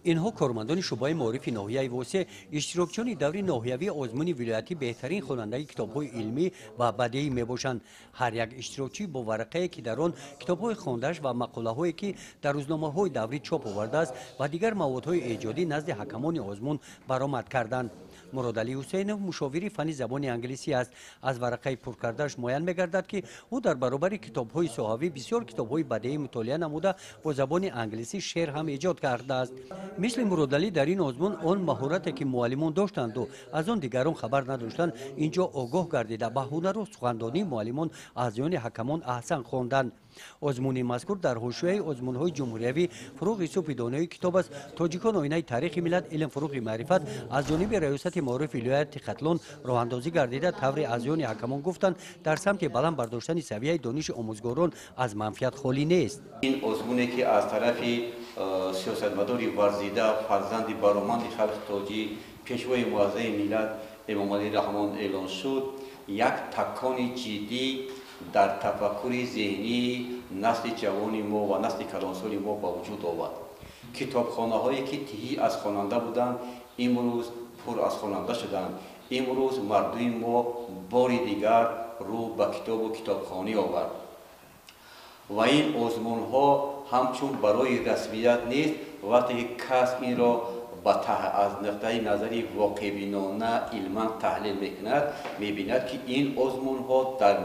اینها کارمندان شعبه معارف ناحیه واسه اشتراکچیان دوره ناحیوی آزمون ولایتی بهترین خواننده کتاب‌های علمی و بدیعی میباشند. هر یک اشتراکچی با ورقه که در آن کتاب‌های خوانده‌اش و مقاله‌هایی که در روزنامه‌های دوری چاپ آورده است و دیگر موادهای ایجادی نزد حکمان آزمون برآمد کردند. مراد علی حسین مشاور فنی زبان انگلیسی است. از ورقه پر کرده‌اش معین می‌گردد که او در برابر کتاب‌های صحافی بسیار کتاب‌های بدیعی مطالعه نموده با زبان انگلیسی شعر هم ایجاد کرده است. مثل مراد علی در این آزمون آن مهارتی که معلمان داشتند و از آن دیگران خبر نداشتند اینجا آگاه گردیده به هنر و سخنرانی معلمان از میان حکمان احسن خواندند. آزمون مذکور در حاشیه آزمون‌های جمهوریوی فروغ صبح دانای کتاب است. تاجیکان آینه تاریخ ملت علم فروغ معرفت از جانب ریاست معارف ولایت خطلان راه اندازی گردیده. طور از میان حکمان گفتند در سمت بلند برداشتن سویه دانش آموزگاران از منفیت خالی نیست. این آزمونی که از طرف سیاستمدار ورزیده فرزند بارمند خلق تاجی پیشوای موعظه ملت امام علی رحمان اعلان شد، یک تکان جدی در تفکر ذهنی نسل جوان ما و نسل کلانسال ما با وجود آورد. کتابخانه هایی که تهی از خواننده بودند امروز پر از خواننده شدند. امروز مردم ما بار دیگر رو به کتاب و کتابخانه آورد و این آزمون ها همچون برای رسمیت نیست. وقتی کس این را از نقطه نظری واقع بینانه علما تحلیل میکند میبیند که این آزمون ها در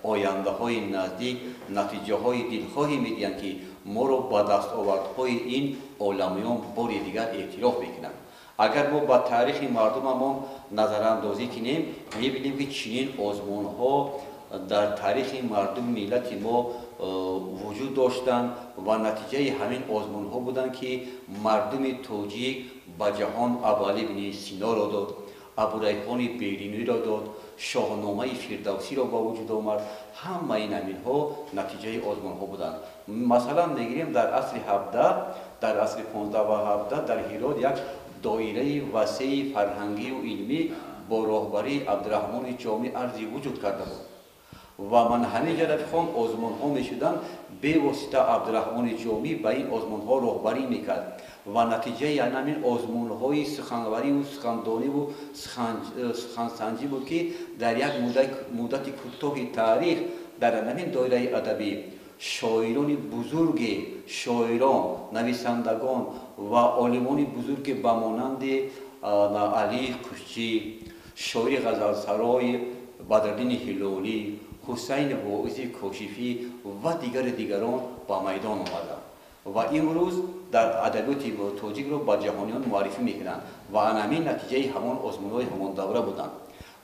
آینده های نزدیک نتیجه های دلخواهی میدهند که ما را با دستاوردهای این عالمیان بار دیگر اعتراف میکنند. اگر ما با تاریخ مردممون نظراندازی کنیم میبینیم که چنین آزمون ها در تاریخ مردم ملت ما وجود داشتند و نتیجه همین آزمون ها بودند که مردم تاجیک به جهان ابوعلی بن سینا را داد، ابوریحان بیرونی را داد، شاهنامه فردوسی را با وجود آورد. همه این ها نتیجه آزمون ها بودند. مثلا میگیریم در عصر 17 در عصر 15 و 17 در هرات یک دایره وسیع فرهنگی و علمی با راهبری عبدالرحمن جامی ارزی وجود کرده بود و من همین جرد خواند آزمون ها می شدن به واسطه عبدالرحمن جامی به این آزمون ها راهبری میکرد و نتیجه یعنی همین آزمون های سخنوری و سخندانی و سخنسنجی بود که در یک مدت کوتاه تاریخ در همین دایره ادبی شاعران بزرگ شاعران نویسندگان و عالمان بزرگ به مانند علی کشچی، شاعر غزلسرای بدرالدین هلالی، حسین واعظی کاشفی و دیگران با میدان آمدند و امروز در ادبیات تاجیک را با جهانیان معرفی میکنند و همین نتیجه همان آزمون‌های همان دوره بودند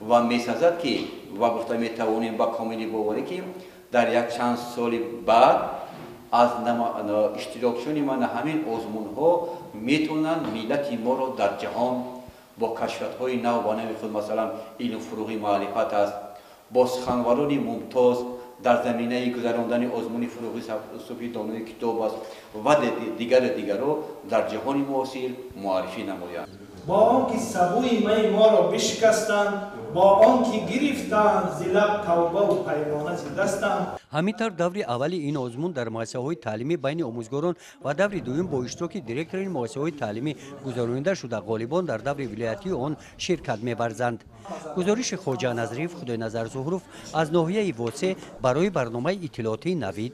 و میسازد که و گفته میتوانیم با کامل باوری که در یک چند سال بعد از اشتراکشون من همین آزمون ها میتونن ملت ما را در جهان با کشفیات های نو و نوی خود مثلا علم فروغ معرفت است، با سخنوران ممتاز در زمینه گذراندن آزمون فروغی صبح دانای کتاب است و دیگر را در جهان معاصر معرفی نمایند. با آنکه سبوی می ما را بشکستند، با آنکه گرفتند ز لب توبه و پیمانه ز دستند. همینطور دور اول این آزمون در مؤسسه‌های تعلیمی بین آموزگاران و دور دوم با اشتراک دیرکتور این مؤسسه‌های تعلیمی گذرانده شده. غالبان در دور ولایتی آن شرکت می‌ورزند. گزارش خواجه نظریف خدای نظر زهروف از ناحیه واسه برای برنامه اطلاعاتی نوید.